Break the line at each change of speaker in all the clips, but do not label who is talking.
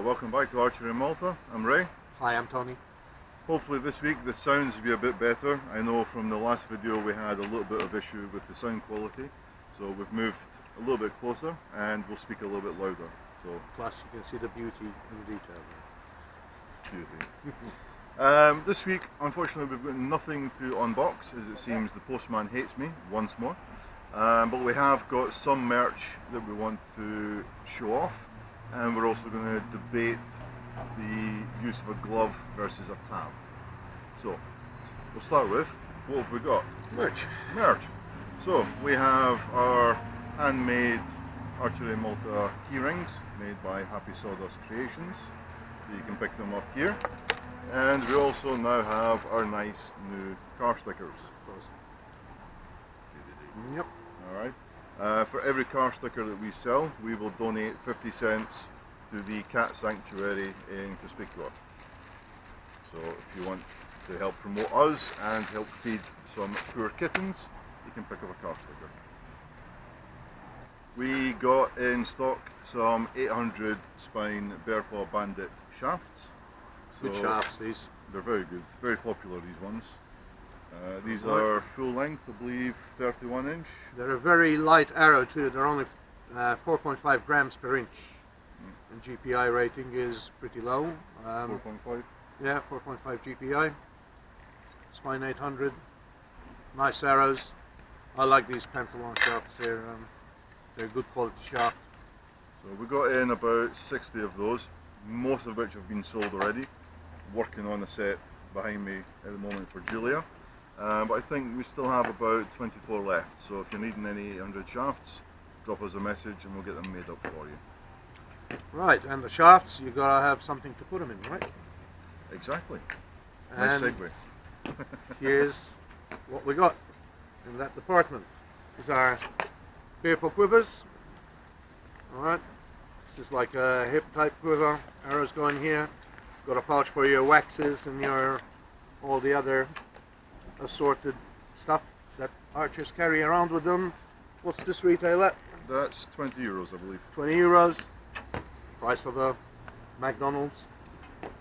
welcome back to Archery in Malta. I'm Ray.
Hi, I'm Tony.
Hopefully this week the sounds will be a bit better. I know from the last video we had a little bit of issue with the sound quality, so we've moved a little bit closer and we'll speak a little bit louder. So
plus you can see the beauty in detail.
Beauty. This week, unfortunately, we've got nothing to unbox, as it seems the postman hates me once more. But we have got some merch that we want to show off, and we're also going to debate the use of a glove versus a tab. So, we'll start with, what have we got?
Merch.
Merch. So, we have our handmade Archery Malta key rings made by Happy Sawdust Creations. You can pick them up here. And we also now have our nice new car stickers.
Yep.
Alright. For every car sticker that we sell, we will donate 50 cents to the cat sanctuary in Cospicua. So if you want to help promote us and help feed some poor kittens, you can pick up a car sticker. We got in stock some 800 spine Bear Paw Bandit shafts.
Good shafts, these.
They're very good, very popular, these ones. These are full length, I believe 31 inch.
They're a very light arrow too, they're only 4.5 grams per inch. And GPI rating is pretty low.
4.5?
Yeah, 4.5 GPI. Spine 800. Nice arrows. I like these Panthalon shafts, they're good quality shaft.
So we got in about 60 of those, most of which have been sold already. Working on a set behind me at the moment for Julia. But I think we still have about 24 left, so if you're needing any 800 shafts, drop us a message and we'll get them made up for you.
Right, and the shafts, you gotta have something to put them in, right?
Exactly. Nice
And
segue.
here's what we got in that department. These are paper quivers. Alright, this is like a hip type quiver, arrows going here. Got a pouch for your waxes and your all the other assorted stuff that archers carry around with them. What's this retail at?
That's 20 euros, I believe.
20 euros. Price of a McDonald's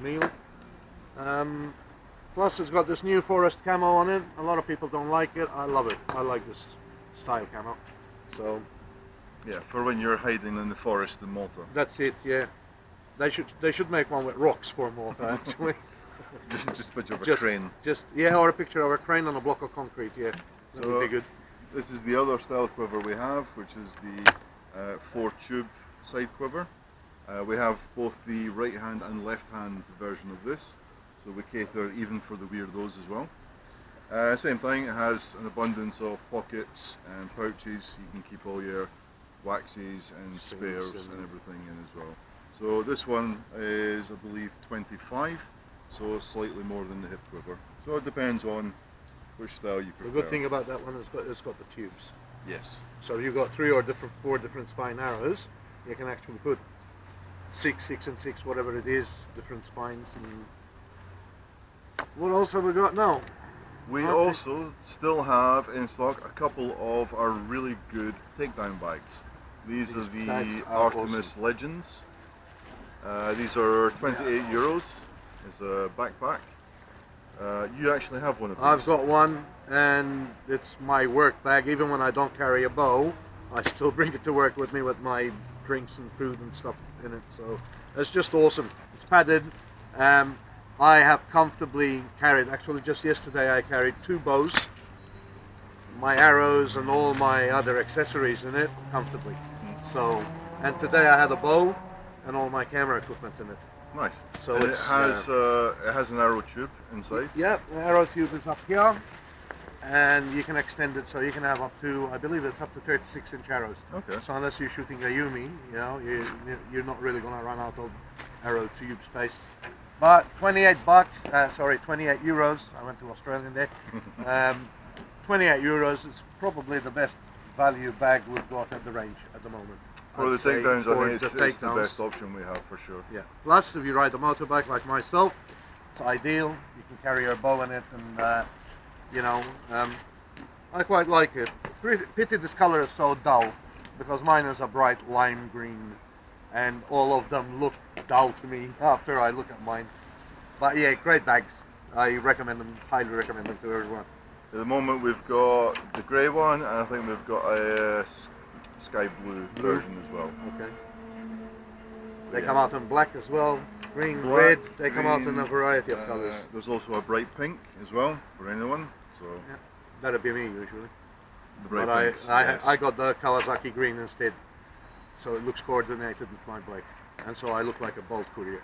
meal. Plus it's got this new forest camo on it. A lot of people don't like it. I love it. I like this style camo. So
yeah, for when you're hiding in the forest in Malta.
That's it, yeah. They should make one with rocks for Malta actually.
just a picture of a crane.
Yeah, or a picture of a crane on a block of concrete, yeah. That would be good.
This is the other style quiver we have, which is the 4-tube side quiver. We have both the right hand and left hand version of this, so we cater even for the weirdos as well. Same thing, it has an abundance of pockets and pouches. You can keep all your waxes and spares and everything in as well. So this one is, I believe, 25, so slightly more than the hip quiver. So it depends on which style you prefer.
The good thing about that one is it's got the tubes.
Yes.
So you've got 4 different spine arrows. You can actually put 6 and 6, whatever it is, different spines. And what else have we got now?
We also still have in stock a couple of our really good takedown bags. These are the Artemis
awesome.
Legends. These are 28 euros as a backpack. You actually have one of these.
I've got one, and it's my work bag. Even when I don't carry a bow, I still bring it to work with me with my drinks and food and stuff in it. So it's just awesome. It's padded. I have comfortably carried, actually just yesterday I carried 2 bows, my arrows and all my other accessories in it comfortably. So, and today I had a bow and all my camera equipment in it.
Nice.
So
and it has an arrow tube inside.
Yeah, the arrow tube is up here, and you can extend it so you can have up to, I believe it's up to 36-inch arrows.
Okay.
So unless you're shooting a Yumi, you know, you're not really going to run out of arrow tube space. But 28 euros. I went to Australian there. 28 euros is probably the best value bag we've got at the range at the moment.
For the takedowns, I think it's the best option we have for sure.
Yeah. Plus, if you ride a motorbike like myself, it's ideal. You can carry your bow in it, and you know, I quite like it. Pity this color is so dull, because mine is a bright lime green and all of them look dull to me after I look at mine. But yeah, great bags. I recommend them, highly recommend them to everyone.
At the moment we've got the grey one, and I think we've got a sky blue version as well.
Okay. They come out in black as well, green,
Black,
red, they come out
green,
in a variety of colours.
There's also a bright pink as well for anyone. So
Yeah, that'd be me usually.
the bright
But
pinks, yes.
I got the Kawasaki green instead, so it looks coordinated with my black, and so I look like a bolt courier.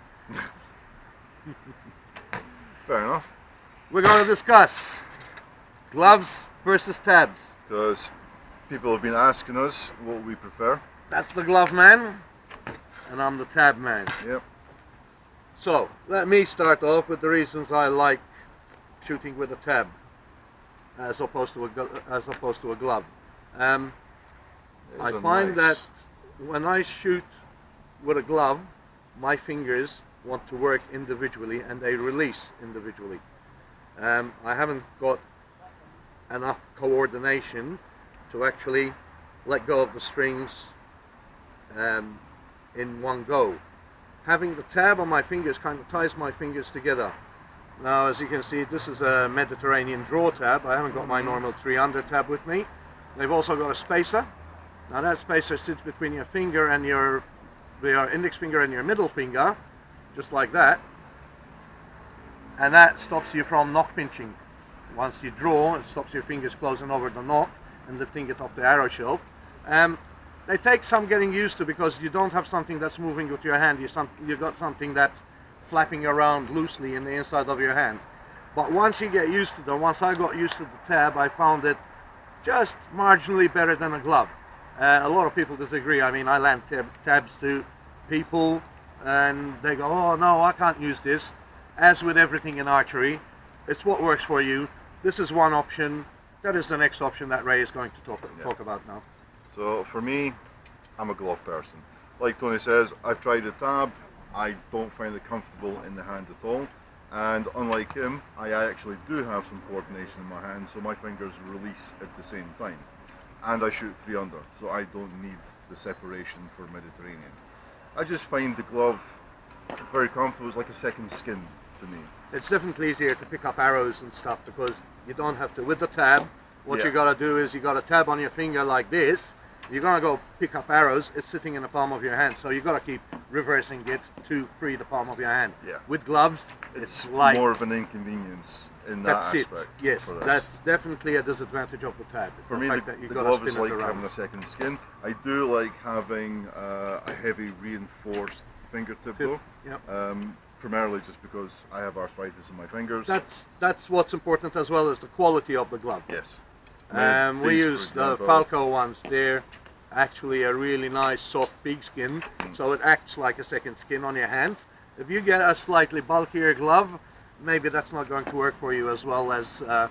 Fair enough,
We're going to discuss gloves versus tabs.
because people have been asking us what we prefer.
That's the glove man, and I'm the tab man.
Yep.
So let me start off with the reasons I like shooting with a tab as opposed to a glove. I
It's a
find
nice-
that when I shoot with a glove, my fingers want to work individually and they release individually. I haven't got enough coordination to actually let go of the strings in one go. Having the tab on my fingers kind of ties my fingers together. Now, as you can see, this is a Mediterranean draw tab. I haven't got my normal 300 tab with me. They've also got a spacer. Now that spacer sits between your finger and your index finger and your middle finger, just like that. And that stops you from knock pinching. Once you draw, it stops your fingers closing over the knock and lifting it off the arrow shelf. They take some getting used to, because you don't have something that's moving with your hand. You've got something that's flapping around loosely in the inside of your hand. But once you get used to them, once I got used to the tab, I found it just marginally better than a glove. A lot of people disagree. I mean, I lend tabs to people and they go, oh no, I can't use this. As with everything in archery, it's what works for you. This is one option. That is the next option that Ray is going to talk about now.
So for me, I'm a glove person. Like Tony says, I've tried the tab. I don't find it comfortable in the hand at all. And unlike him, I actually do have some coordination in my hand, so my fingers release at the same time. And I shoot 3 under, so I don't need the separation for Mediterranean. I just find the glove very comfortable. It's like a second skin to me.
It's definitely easier to pick up arrows and stuff, because you don't have to. With the tab, what
Yeah.
you gotta do is you got a tab on your finger like this. You're gonna go pick up arrows. It's sitting in the palm of your hand, so you gotta keep reversing it to free the palm of your hand.
Yeah.
With gloves,
It's
like
more of an inconvenience in that
that's it.
aspect.
Yes,
for this.
that's definitely a disadvantage of the tab.
For
the
me,
fact
the
that you
glove
gotta
is
spin
like
it around.
having a second skin. I do like having a heavy reinforced fingertip though.
Yep.
Primarily just because I have arthritis in my fingers.
That's what's important, as well as the quality of the glove.
Yes.
We
These, for
use the
example,
Falco ones. They're actually a really nice soft pigskin, so it acts like a second skin on your hands. If you get a slightly bulkier glove, maybe that's not going to work for you as well as a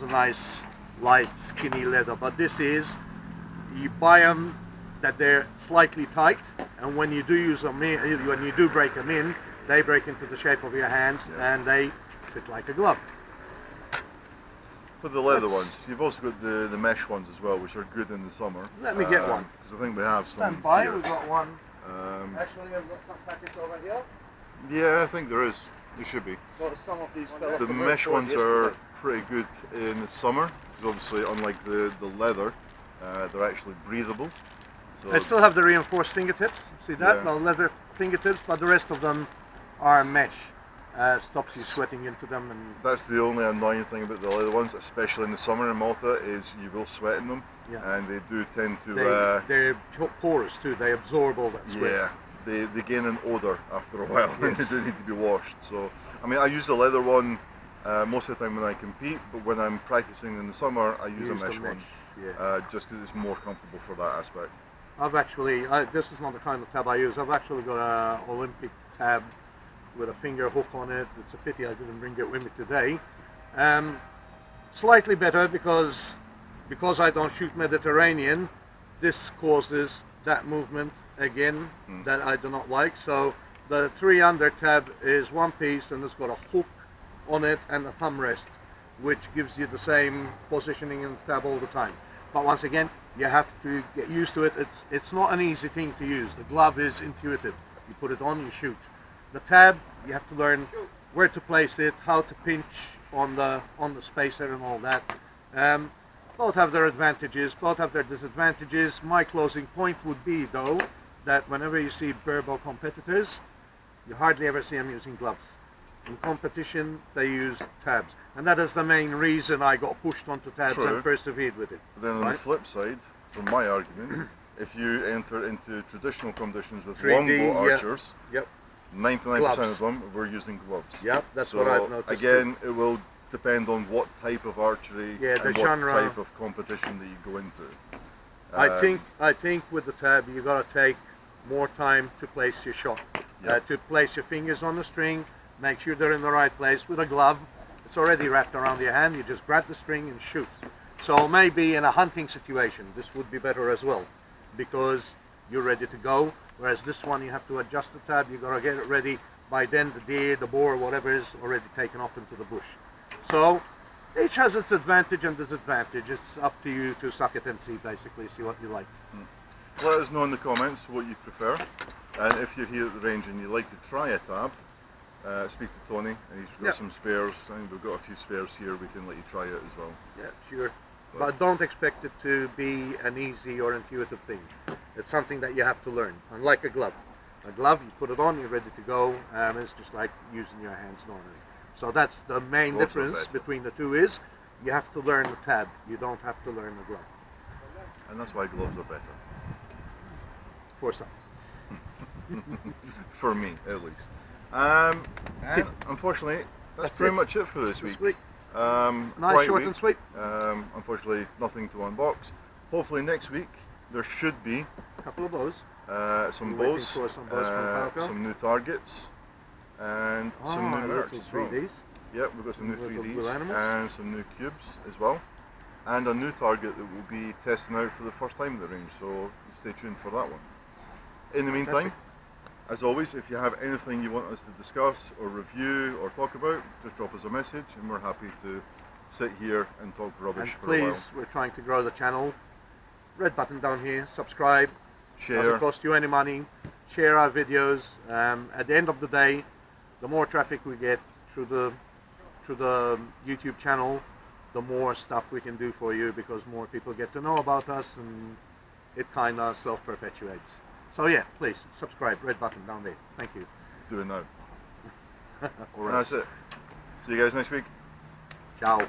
nice light skinny leather. But this is, you buy them that they're slightly tight, and when you do use them, when you do break them in, they break into the shape of your hands,
Yeah.
and they fit like a glove.
For the leather
That's-
ones, you've also got the mesh ones as well, which are good in the summer.
Let me get one.
Because I think we have some
Stand by,
here.
we've got one.
Um,
Actually, I've got some packets over here.
yeah, I think there is. There should be.
Got some of these fell off
The
the
mesh
board
ones are
yesterday.
pretty good in the summer, because obviously unlike the leather, they're actually breathable. So
I still have the reinforced fingertips. See that?
Yeah.
No leather fingertips, but the rest of them are mesh. Stops you sweating into them, and
that's the only annoying thing about the leather ones, especially in the summer in Malta, is you will sweat in them,
Yeah.
and they do tend to.
they're porous too. They absorb all that sweat.
Yeah, they gain an odour after a while, and they
Yes.
do need to be washed. So, I mean, I use the leather one most of the time when I compete, but when I'm practicing in the summer, I use a
Use the
mesh one,
Yeah.
just because it's more comfortable for that aspect.
I've actually, this is not the kind of tab I use. I've actually got an Olympic tab with a finger hook on it. It's a pity I didn't bring it with me today. Slightly better because I don't shoot Mediterranean. This causes that movement again that I do not like. So the 3 under tab is one piece, and it's got a hook on it and a thumb rest, which gives you the same positioning in the tab all the time. But once again, You have to get used to it. It's not an easy thing to use. The glove is intuitive. You put it on, you shoot. The tab, you have to learn where to place it, how to pinch on the spacer and all that. Both have their advantages, both have their disadvantages. My closing point would be, though, that whenever you see Burbo competitors, you hardly ever see them using gloves. In competition, they use tabs. And that is the main reason I got pushed onto tabs
True.
and persevered with it.
Then on
right?
the flip side, from my argument, if you enter into traditional competitions with
3D,
longbow
yeah.
archers,
Yep.
99%
Gloves.
of them were using gloves.
Yep, that's
So
what I've noticed.
again, it will depend on what type of archery
Yeah, the
and what
genre.
type of competition that you go into.
I think with the tab you got to take more time to place your shot,
Yep.
to place your fingers on the string, make sure they're in the right place. With a glove, it's already wrapped around your hand. You just grab the string and shoot. So maybe in a hunting situation, this would be better as well, because you're ready to go. Whereas this one, you have to adjust the tab. You got to get it ready. By then, the deer, the boar, whatever is already taken off into the bush. So each has its advantage and disadvantage. It's up to you to suck it and see, basically, see what you like.
Let us know in the comments what you prefer, and if you're here at the range and you'd like to try a tab, speak to Tony, and he's got
Yep.
some spares. I think we've got a few spares here, we can let you try it as well.
Yeah, sure. But don't expect it to be an easy or intuitive thing. It's something that you have to learn, unlike a glove. A glove, you put it on, you're ready to go, it's just like using your hands normally. So that's the main
Gloves are
difference
better.
between the two is, you have to learn the tab, you don't have to learn the glove.
And that's why gloves are better.
For some.
For me, at least. And unfortunately, that's pretty much it for this week.
This week.
Nice,
Nice, short and sweet.
Unfortunately, nothing to unbox. Hopefully next week there should be
A couple of those.
some
We're waiting
bows,
for some bows from Falco.
some new targets, and some new merch
little
as well.
3Ds.
Yep, we've got some new
Little
3Ds
blue animals.
and some new cubes as well, and a new target that we'll be testing out for the first time at the range, so stay tuned for that one. In the meantime, as always, if you have anything you want us to discuss or review or talk about, just drop us a message and we're happy to sit here and talk rubbish
And
for a while.
please, we're trying to grow the channel. Red button down here, subscribe.
Share.
Doesn't cost you any money. Share our videos. At the end of the day, the more traffic we get through the YouTube channel, the more stuff we can do for you, because more people get to know about us, and it kind of self-perpetuates. So yeah, please subscribe. Red button down there. Thank you.
Do it now.
All
And
right.
that's it. See you guys next week.
Ciao.